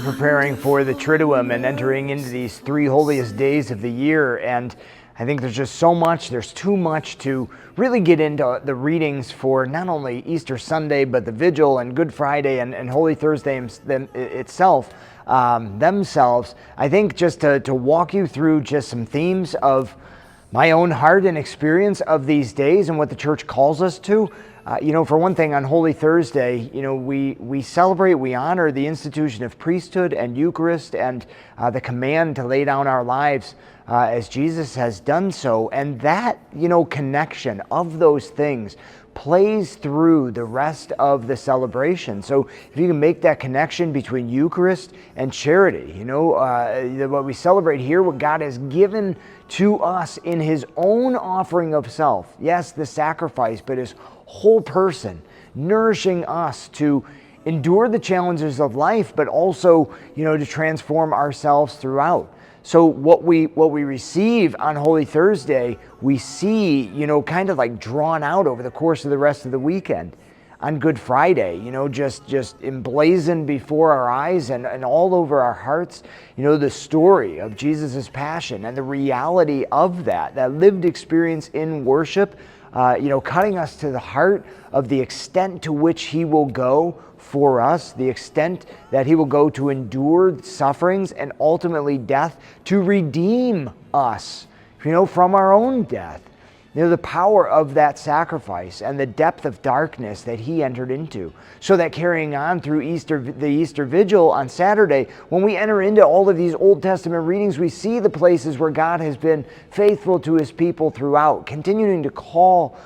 we're preparing for the Triduum and entering into these three holiest days of the year, and I think there's just so much, there's too much to really get into the readings for not only Easter Sunday, but the Vigil and Good Friday and Holy Thursday themselves. I think just to walk you through just some themes of my own heart and experience of these days and what the church calls us to. For one thing, on Holy Thursday, we celebrate, we honor the institution of priesthood and Eucharist and the command to lay down our lives as Jesus has done so. And that, connection of those things plays through the rest of the celebration. So if you can make that connection between Eucharist and charity, what we celebrate here, what God has given to us in his own offering of self. Yes, the sacrifice, but his whole person, nourishing us to endure the challenges of life, but also, to transform ourselves throughout. So what we receive on Holy Thursday, we see, kind of like drawn out over the course of the rest of the weekend. On Good Friday, just emblazoned before our eyes and all over our hearts, the story of Jesus' passion and the reality of that lived experience in worship, cutting us to the heart of the extent to which he will go for us, the extent that he will go to endure sufferings and ultimately death to redeem us, from our own death. The power of that sacrifice and the depth of darkness that he entered into. So that carrying on through the Easter Vigil on Saturday, when we enter into all of these Old Testament readings, we see the places where God has been faithful to his people throughout, continuing to call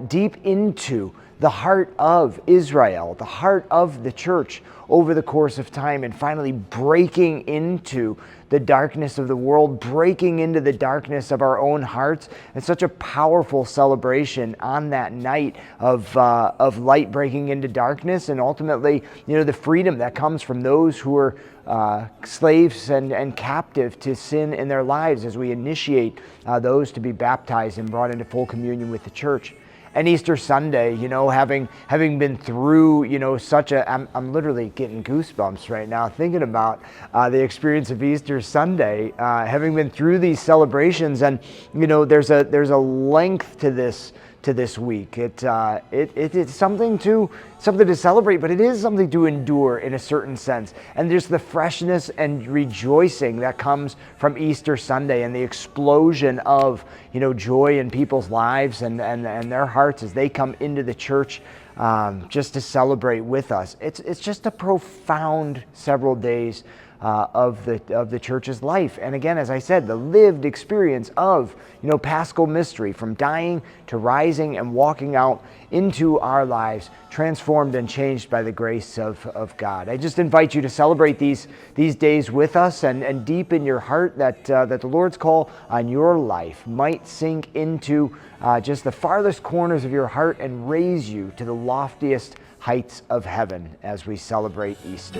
deep into the heart of Israel, the heart of the church over the course of time, and finally breaking into the darkness of the world, breaking into the darkness of our own hearts. It's such a powerful celebration on that night of light breaking into darkness, and ultimately, the freedom that comes from those who are slaves and captive to sin in their lives as we initiate those to be baptized and brought into full communion with the church. And Easter Sunday, having been through, I'm literally getting goosebumps right now thinking about the experience of Easter Sunday, having been through these celebrations, and there's a length to this week. It's something to celebrate, but it is something to endure in a certain sense. And there's the freshness and rejoicing that comes from Easter Sunday and the explosion of joy in people's lives and their hearts as they come into the church just to celebrate with us. It's just a profound several days of the church's life. And again, as I said, the lived experience of Paschal mystery, from dying to rising and walking out into our lives, transformed and changed by the grace of God. I just invite you to celebrate these days with us and deepen your heart that the Lord's call on your life might sink into just the farthest corners of your heart and raise you to the loftiest heights of heaven as we celebrate Easter.